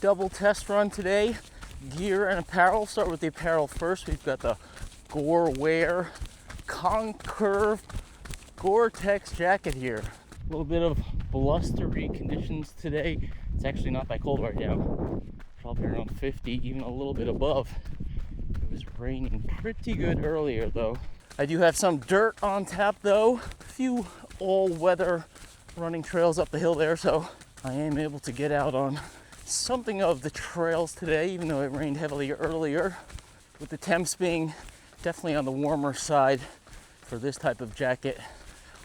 double test run today, gear and apparel. Start with the apparel first. We've got the GOREWEAR Concurve GORE-TEX jacket here. A little bit of blustery conditions today. It's actually not that cold right now. Probably around 50, even a little bit above. It was raining pretty good earlier though. I do have some dirt on tap though. A few all-weather running trails up the hill there, so I am able to get out on something of the trails today, even though it rained heavily earlier. With the temps being definitely on the warmer side for this type of jacket.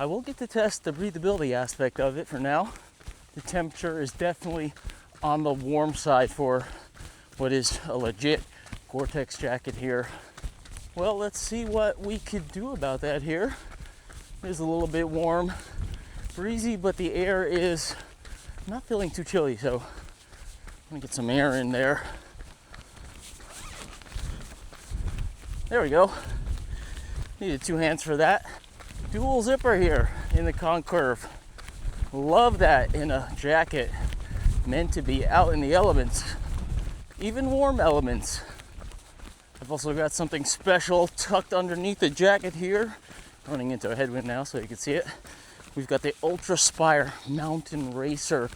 I will get to test the breathability aspect of it for now. The temperature is definitely on the warm side for what is a legit GORE-TEX jacket here. Well, let's see what we could do about that here. It is a little bit warm, breezy, but the air is not feeling too chilly, so I'm gonna get some air in there. There we go. Needed 2 hands for that. Dual zipper here in the Concurve. Love that in a jacket meant to be out in the elements, even warm elements. I've also got something special tucked underneath the jacket here. Running into a headwind now so you can see it. We've got the UltrAspire Mountain Racer.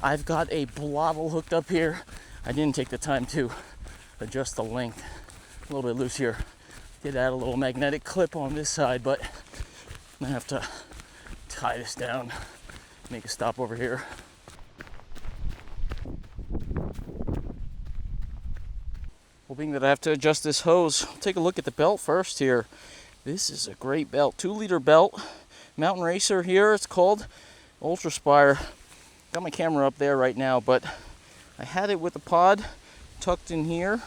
I've got a blottle hooked up here. I didn't take the time to adjust the length. A little bit loose here. Did add a little magnetic clip on this side, but I'm gonna have to tie this down, make a stop over here. Well, being that I have to adjust this hose, I'll take a look at the belt first here. This is a great belt, 2-liter belt, Mountain Racer here, it's called UltrAspire. Got my camera up there right now, but I had it with the pod tucked in here,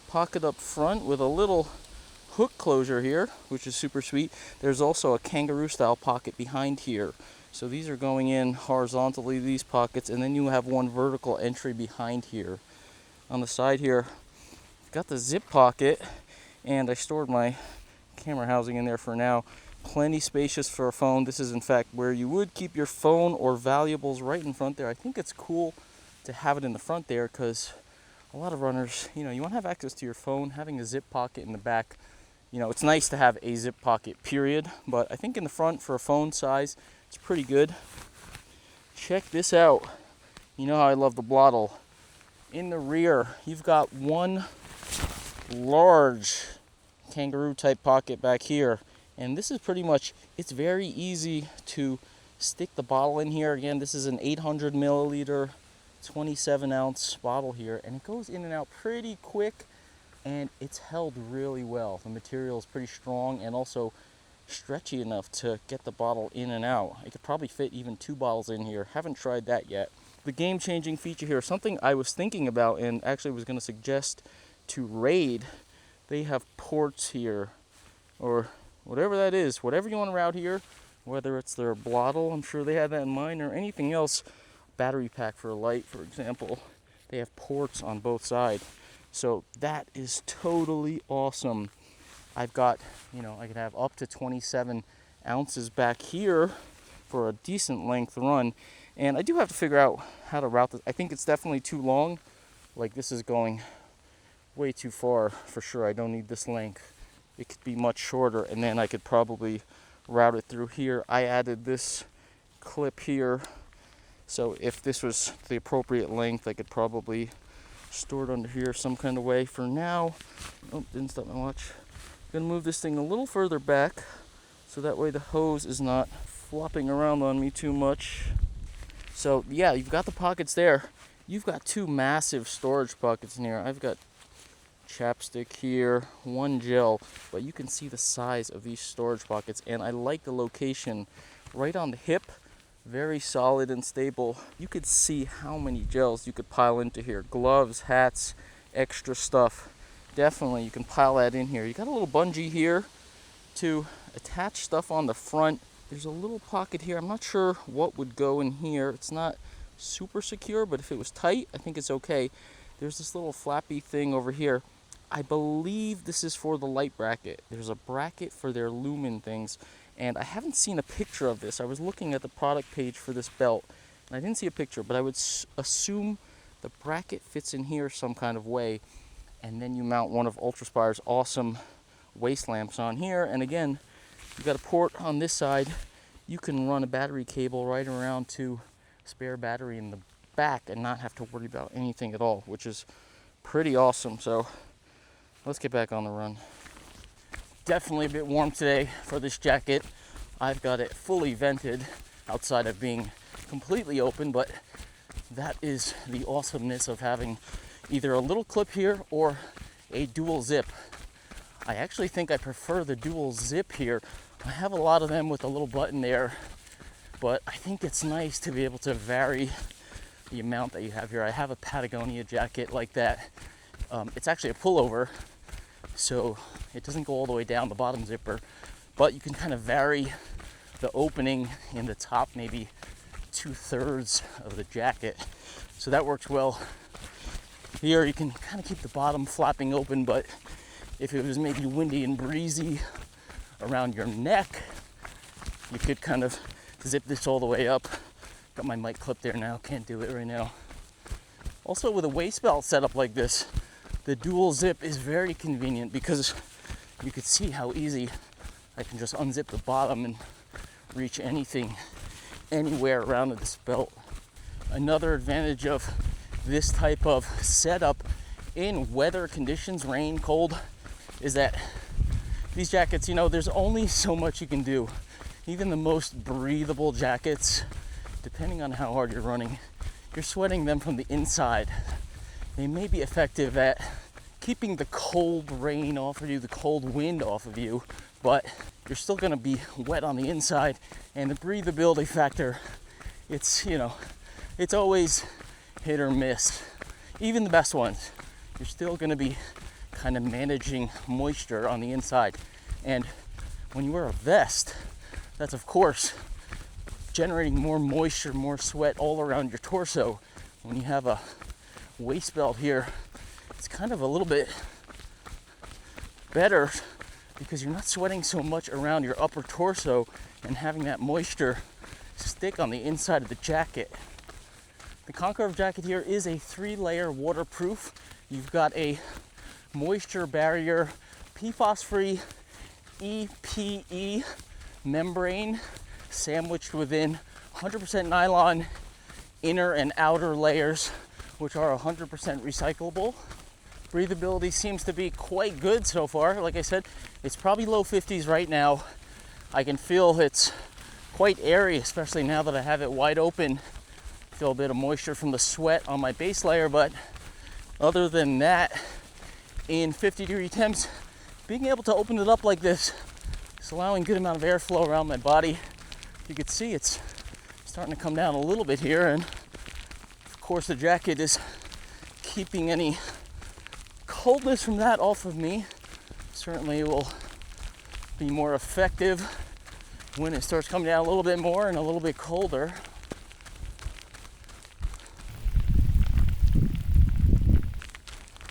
pocket up front with a little hook closure here, which is super sweet. There's also a kangaroo style pocket behind here. So these are going in horizontally, these pockets, and then you have one vertical entry behind here. On the side here, I've got the zip pocket, and I stored my camera housing in there for now. Plenty spacious for a phone. This is in fact where you would keep your phone or valuables, right in front there. I think it's cool to have it in the front there because a lot of runners, you want to have access to your phone. Having a zip pocket in the back, it's nice to have a zip pocket, period. But I think in the front for a phone size, it's pretty good. Check this out. You know how I love the blottle. In the rear, you've got one large kangaroo type pocket back here. And this is pretty much, it's very easy to stick the bottle in here. Again, this is an 800 milliliter, 27 ounce bottle here. And it goes in and out pretty quick. And it's held really well. The material is pretty strong and also stretchy enough to get the bottle in and out. I could probably fit even 2 bottles in here. Haven't tried that yet. The game-changing feature here, something I was thinking about and actually was going to suggest to Raid. They have ports here, or whatever that is, whatever you want to route here, whether it's their blottle, I'm sure they had that in mind, or anything else. Battery pack for a light, for example. They have ports on both sides. So that is totally awesome. I've got, I could have up to 27 ounces back here for a decent length run. And I do have to figure out how to route this. I think it's definitely too long. Like this is going way too far for sure. I don't need this length. It could be much shorter and then I could probably route it through here. I added this clip here. So if this was the appropriate length, I could probably stored under here some kind of way. For now, oh, didn't stop my watch. I'm gonna move this thing a little further back so that way the hose is not flopping around on me too much. So yeah, you've got the pockets there. You've got 2 massive storage pockets in here. I've got chapstick here, 1 gel, but you can see the size of these storage pockets, and I like the location right on the hip. Very solid and stable. You could see how many gels you could pile into here. Gloves, hats, extra stuff. Definitely you can pile that in here. You got a little bungee here to attach stuff on the front. There's a little pocket here. I'm not sure what would go in here. It's not super secure, but if it was tight, I think it's okay. There's this little flappy thing over here. I believe this is for the light bracket. There's a bracket for their lumen things. And I haven't seen a picture of this. I was looking at the product page for this belt, and I didn't see a picture, but I would assume the bracket fits in here some kind of way, and then you mount one of UltrAspire's awesome waist lamps on here. And again, you got a port on this side. You can run a battery cable right around to spare battery in the back and not have to worry about anything at all, which is pretty awesome. So let's get back on the run. Definitely a bit warm today for this jacket. I've got it fully vented outside of being completely open, but that is the awesomeness of having either a little clip here or a dual zip. I actually think I prefer the dual zip here. I have a lot of them with a little button there, but I think it's nice to be able to vary the amount that you have here. I have a Patagonia jacket like that. It's actually a pullover, so it doesn't go all the way down the bottom zipper, but you can kind of vary the opening in the top, maybe 2/3 of the jacket. So that works well. Here you can kind of keep the bottom flapping open, but if it was maybe windy and breezy around your neck, you could kind of zip this all the way up. Got my mic clip there now, can't do it right now. Also, with a waist belt setup like this, the dual zip is very convenient because you could see how easy I can just unzip the bottom and reach anything, anywhere around this belt. Another advantage of this type of setup in weather conditions, rain, cold, is that these jackets, you know, there's only so much you can do. Even the most breathable jackets, depending on how hard you're running, you're sweating them from the inside. They may be effective at keeping the cold rain off of you, the cold wind off of you, but you're still going to be wet on the inside. And the breathability factor, it's, you know, it's always hit or miss. Even the best ones, you're still going to be kind of managing moisture on the inside. And when you wear a vest, that's of course generating more moisture, more sweat all around your torso. When you have a waist belt here, it's kind of a little bit better because you're not sweating so much around your upper torso and having that moisture stick on the inside of the jacket. The Concurve jacket here is a 3-layer waterproof. You've got a moisture barrier, PFAS-free EPE membrane sandwiched within 100% nylon inner and outer layers, which are 100% recyclable. Breathability seems to be quite good so far. Like I said, it's probably low 50s right now. I can feel it's quite airy, especially now that I have it wide open. Feel a bit of moisture from the sweat on my base layer, but other than that, in 50-degree temps, being able to open it up like this is allowing good amount of airflow around my body. You can see it's starting to come down a little bit here, and of course the jacket is keeping any coldness from that off of me. Certainly will be more effective when it starts coming down a little bit more and a little bit colder.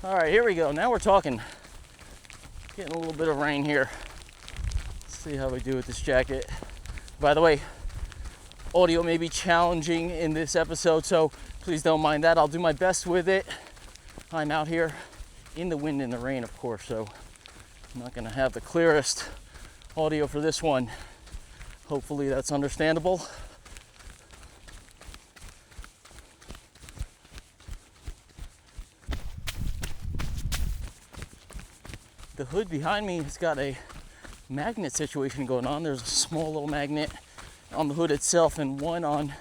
All right, here we go. Now we're talking. Getting a little bit of rain here. Let's see how we do with this jacket. By the way, audio may be challenging in this episode, so please don't mind that. I'll do my best with it. I'm out here in the wind and the rain, of course, so I'm not going to have the clearest audio for this one. Hopefully that's understandable. The hood behind me has got a magnet situation going on. There's a small little magnet on the hood itself and one on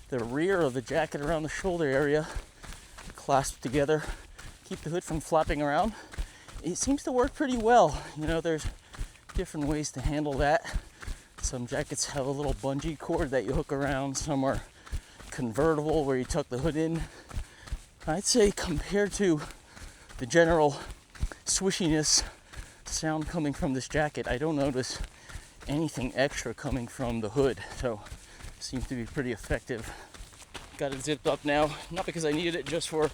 the rear of the jacket around the shoulder area, clasped together, keep the hood from flapping around. It seems to work pretty well. You know, there's different ways to handle that. Some jackets have a little bungee cord that you hook around. Some are convertible where you tuck the hood in. I'd say compared to the general swishiness sound coming from this jacket, I don't notice anything extra coming from the hood, so it seems to be pretty effective. Got it zipped up now, not because I needed it, just for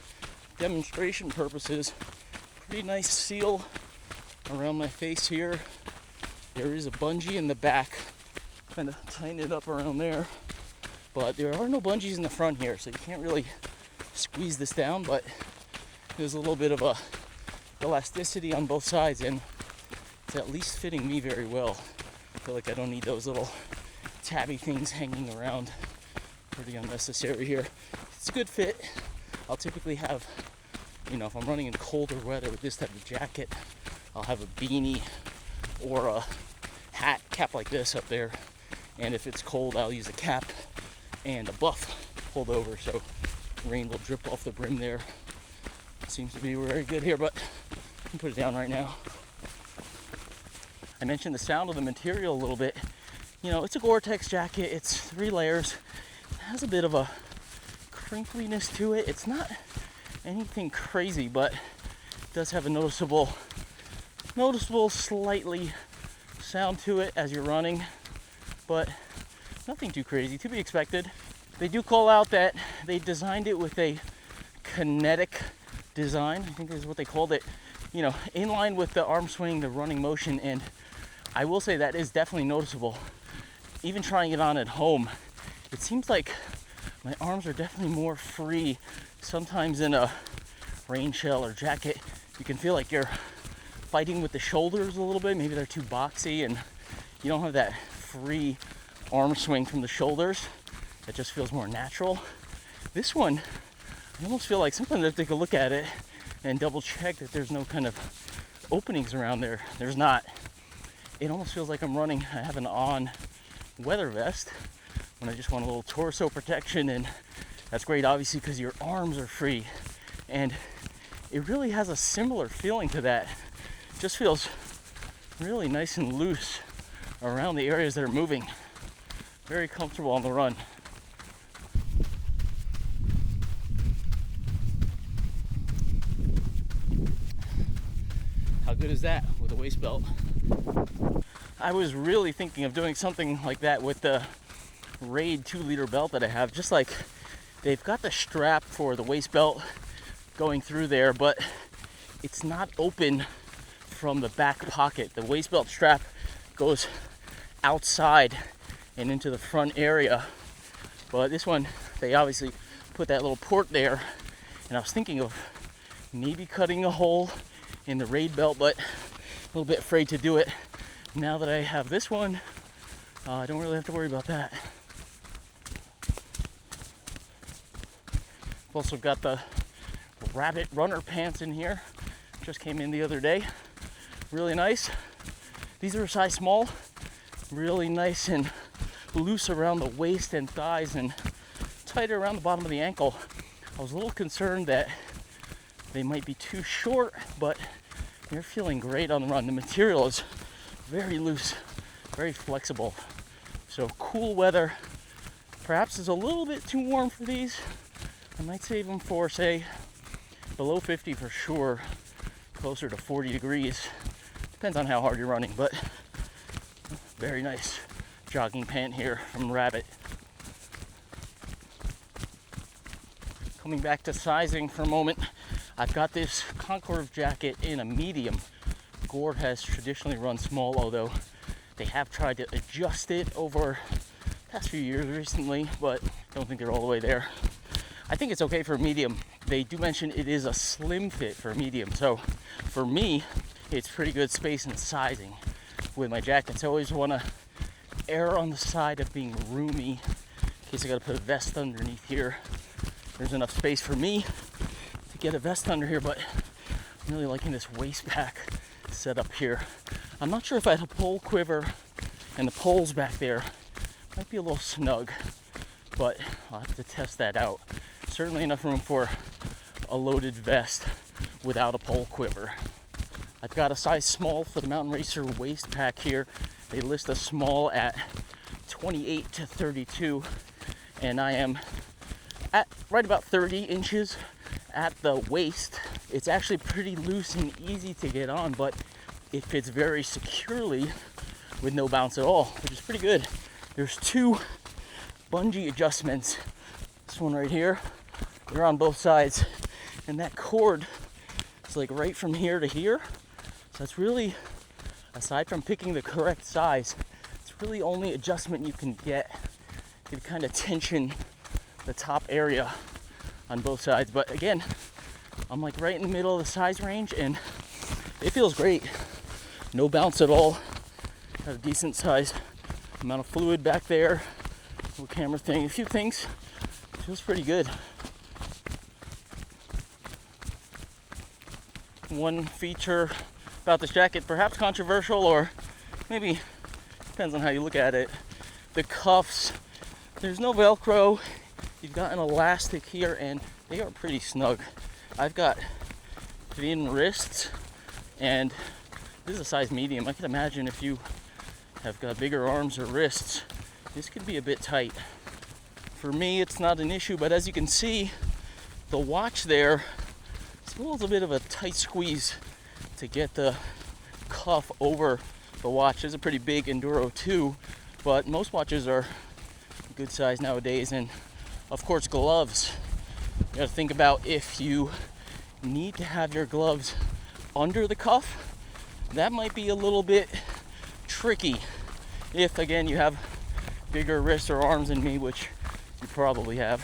demonstration purposes. Pretty nice seal around my face here. There is a bungee in the back, kind of tighten it up around there, but there are no bungees in the front here, so you can't really squeeze this down, but there's a little bit of a elasticity on both sides, and it's at least fitting me very well. I feel like I don't need those little tabby things hanging around. Pretty unnecessary here. It's a good fit. I'll typically have, if I'm running in colder weather with this type of jacket, I'll have a beanie or a hat cap like this up there. And if it's cold, I'll use a cap and a buff pulled over so rain will drip off the brim there. Seems to be very good here, but I can put it down right now. I mentioned the sound of the material a little bit. It's a Gore-Tex jacket. It's 3 layers. It has a bit of a crinkliness to it. It's not anything crazy, but it does have a noticeable slightly sound to it as you're running, but nothing too crazy, to be expected. They do call out that they designed it with a kinetic design. I think is what they called it, in line with the arm swing, the running motion, and I will say that is definitely noticeable. Even trying it on at home, it seems like my arms are definitely more free. Sometimes in a rain shell or jacket, you can feel like you're fighting with the shoulders a little bit. Maybe they're too boxy and you don't have that free arm swing from the shoulders. That just feels more natural. This one, I almost feel like sometimes I have to take a look at it and double check that there's no kind of openings around there. There's not. It almost feels like I'm running, I have an on weather vest when I just want a little torso protection, and that's great obviously because your arms are free, and it really has a similar feeling to that. It just feels really nice and loose around the areas that are moving. Very comfortable on the run. How good is that with a waist belt? I was really thinking of doing something like that with the Raid 2-liter belt that I have. Just like they've got the strap for the waist belt going through there, but it's not open from the back pocket. The waist belt strap goes outside and into the front area, but this one, they obviously put that little port there, and I was thinking of maybe cutting a hole in the Raid belt, but a little bit afraid to do it. Now that I have this one, I don't really have to worry about that. I've also got the Rabbit runner pants in here. Just came in the other day. Really nice. These are a size small. Really nice and loose around the waist and thighs and tighter around the bottom of the ankle. I was a little concerned that they might be too short, but they're feeling great on the run. The material is very loose, very flexible. So cool weather. Perhaps it's a little bit too warm for these. I might save them for, say, below 50 for sure, closer to 40 degrees. Depends on how hard you're running, but very nice jogging pant here from Rabbit. Coming back to sizing for a moment, I've got this Concurve jacket in a medium. Gore has traditionally run small, although they have tried to adjust it over the past few years recently, but I don't think they're all the way there. I think it's okay for a medium. They do mention it is a slim fit for a medium, so for me, it's pretty good space and sizing with my jackets. I always want to err on the side of being roomy in case I got to put a vest underneath here. There's enough space for me to get a vest under here, but I'm really liking this waist pack set up here. I'm not sure if I had a pole quiver and the poles back there might be a little snug, but I'll have to test that out. Certainly enough room for a loaded vest without a pole quiver. I've got a size small for the Mountain Racer waist pack here. They list a small at 28 to 32, and I am at right about 30 inches at the waist. It's actually pretty loose and easy to get on, but it fits very securely with no bounce at all, which is pretty good. There's 2 bungee adjustments. This one right here, they're on both sides, and that cord is like right from here to here. So that's really, aside from picking the correct size, it's really only adjustment you can get to kind of tension the top area on both sides. But again, I'm like right in the middle of the size range and it feels great. No bounce at all. Got a decent size amount of fluid back there. Little camera thing, a few things. Feels pretty good. One feature about this jacket, perhaps controversial, or maybe depends on how you look at it. The cuffs, there's no Velcro. You've got an elastic here and they are pretty snug. I've got thin wrists and this is a size medium. I can imagine if you have got bigger arms or wrists, this could be a bit tight. For me, it's not an issue, but as you can see, the watch there, it's a little bit of a tight squeeze to get the cuff over the watch. It's a pretty big Enduro too, but most watches are good size nowadays. And of course, gloves. You gotta think about if you need to have your gloves under the cuff, that might be a little bit tricky. If again, you have bigger wrists or arms than me, which you probably have.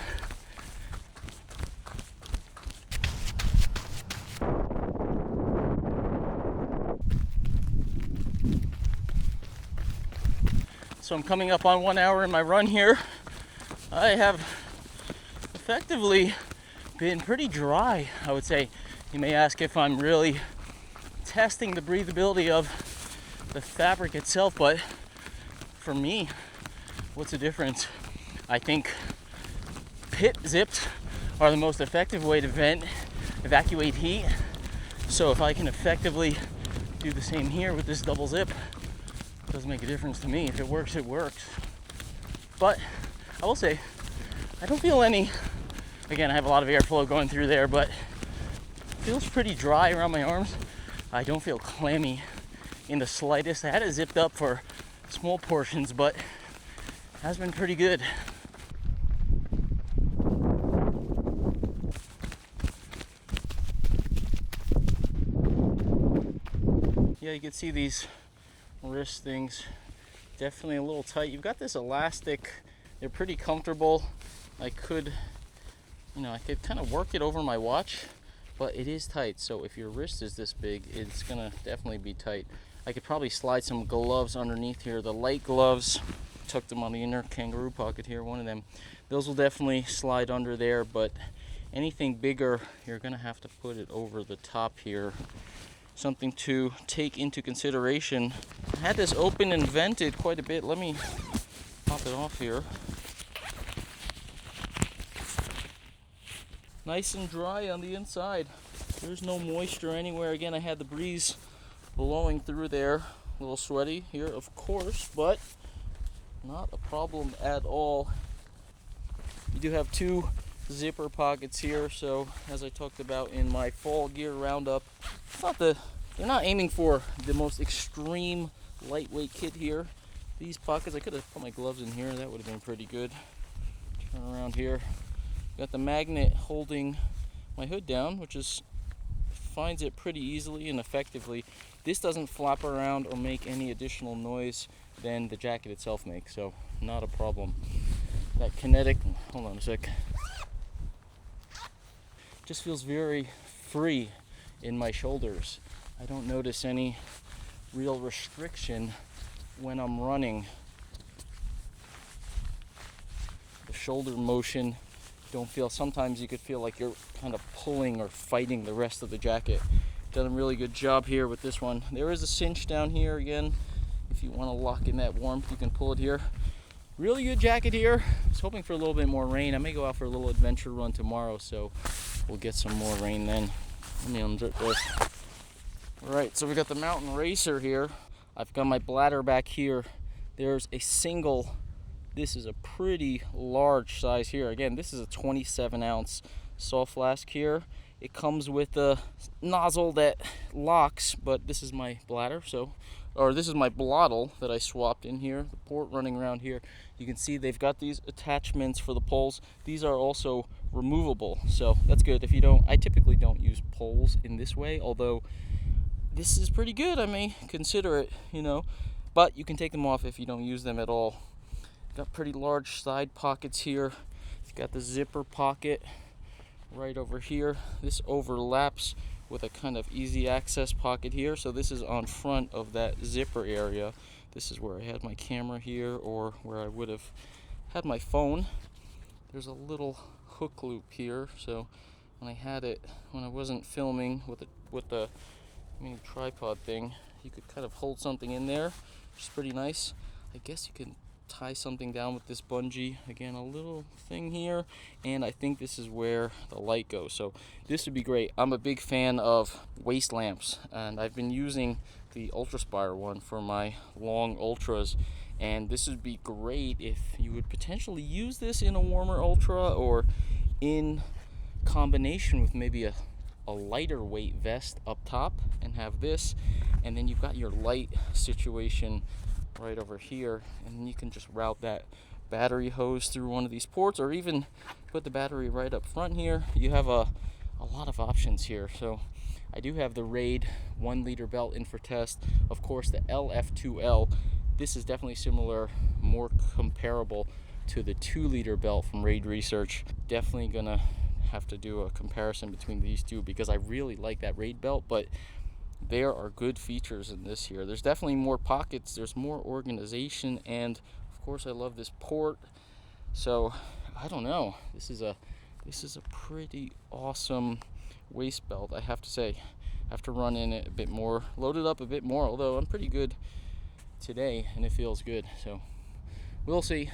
So I'm coming up on 1 hour in my run here. I have effectively been pretty dry, I would say. You may ask if I'm really testing the breathability of the fabric itself, but for me, what's the difference? I think pit zips are the most effective way to evacuate heat. So if I can effectively do the same here with this double zip, it doesn't make a difference to me. If it works, it works. But I will say, I don't feel any, again, I have a lot of airflow going through there, but it feels pretty dry around my arms. I don't feel clammy in the slightest. I had it zipped up for small portions, but it has been pretty good. Yeah, you can see these wrist things definitely a little tight. You've got this elastic, they're pretty comfortable. I could kind of work it over my watch, but it is tight. So if your wrist is this big, it's gonna definitely be tight. I could probably slide some gloves underneath here. The light gloves, tuck them on the inner kangaroo pocket here, one of them. Those will definitely slide under there, but anything bigger, you're gonna have to put it over the top here. Something to take into consideration. I had this open and vented quite a bit. Let me pop it off here. Nice and dry on the inside. There's no moisture anywhere. Again, I had the breeze blowing through there. A little sweaty here, of course, but not a problem at all. You do have two zipper pockets here, so as I talked about in my fall gear roundup, you're not aiming for the most extreme lightweight kit here. These pockets, I could have put my gloves in here, that would have been pretty good. Turn around here. Got the magnet holding my hood down, which finds it pretty easily and effectively. This doesn't flap around or make any additional noise than the jacket itself makes, so not a problem. That kinetic, hold on a sec, just feels very free in my shoulders. I don't notice any real restriction when I'm running. The shoulder motion, don't feel, sometimes you could feel like you're kind of pulling or fighting the rest of the jacket. Done a really good job here with this one. There is a cinch down here again. If you want to lock in that warmth, you can pull it here. Really good jacket here. I was hoping for a little bit more rain. I may go out for a little adventure run tomorrow, so we'll get some more rain then. Let me unzip this. Alright, so we got the Mountain Racer here. I've got my bladder back here. There's a single, this is a pretty large size here. Again, this is a 27-ounce soft flask here. It comes with a nozzle that locks, but this is my bladder, this is my blottle that I swapped in here, the port running around here. You can see they've got these attachments for the poles. These are also removable, so that's good. I typically don't use poles in this way, although this is pretty good. I may consider it, but you can take them off if you don't use them at all. Got pretty large side pockets here. It's got the zipper pocket right over here. This overlaps with a kind of easy access pocket here. So this is on front of that zipper area. This is where I had my camera here, or where I would have had my phone. There's a little hook loop here, so when I wasn't filming with the mini tripod thing, you could kind of hold something in there, which is pretty nice. I guess you can tie something down with this bungee. Again, a little thing here, and I think this is where the light goes. So this would be great. I'm a big fan of waist lamps, and I've been using the UltrAspire one for my long ultras, and this would be great if you would potentially use this in a warmer ultra, or in combination with maybe a lighter weight vest up top, and have this, and then you've got your light situation right over here, and you can just route that battery hose through one of these ports, or even put the battery right up front here. You have a lot of options here. So I do have the Raid 1 liter belt in for test. Of course, the LF2L, this is definitely similar, more comparable to the 2 liter belt from Raid Research. Definitely gonna have to do a comparison between these two, because I really like that Raid belt, but there are good features in this here. There's definitely more pockets, there's more organization, and of course I love this port. So I don't know, this is a pretty awesome waist belt, I have to say. I have to run in it a bit more, load it up a bit more, although I'm pretty good today and it feels good, so we'll see.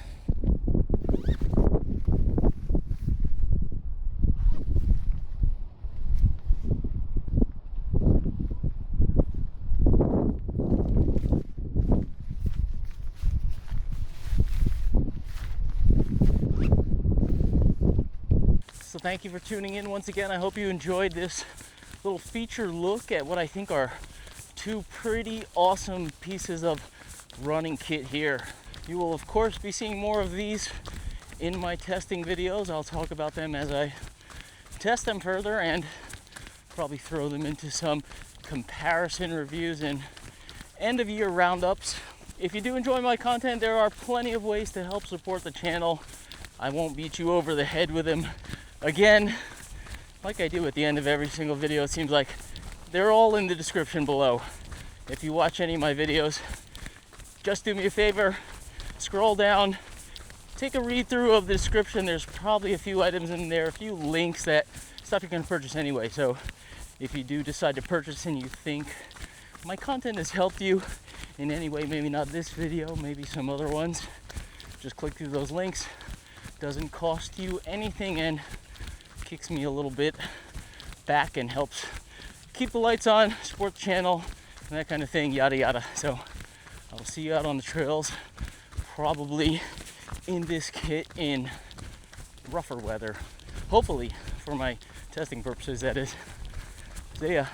So thank you for tuning in once again. I hope you enjoyed this little feature look at what I think are two pretty awesome pieces of running kit here. You will of course be seeing more of these in my testing videos. I'll talk about them as I test them further, and probably throw them into some comparison reviews and end of year roundups. If you do enjoy my content, there are plenty of ways to help support the channel. I won't beat you over the head with them again, like I do at the end of every single video. It seems like they're all in the description below. If you watch any of my videos, just do me a favor, scroll down, take a read through of the description. There's probably a few items in there, a few links, that stuff you're going to purchase anyway. So if you do decide to purchase and you think my content has helped you in any way, maybe not this video, maybe some other ones, just click through those links. Doesn't cost you anything and kicks me a little bit back and helps keep the lights on, support the channel, and that kind of thing, yada yada. So I'll see you out on the trails, probably in this kit in rougher weather, hopefully, for my testing purposes, that is. See ya.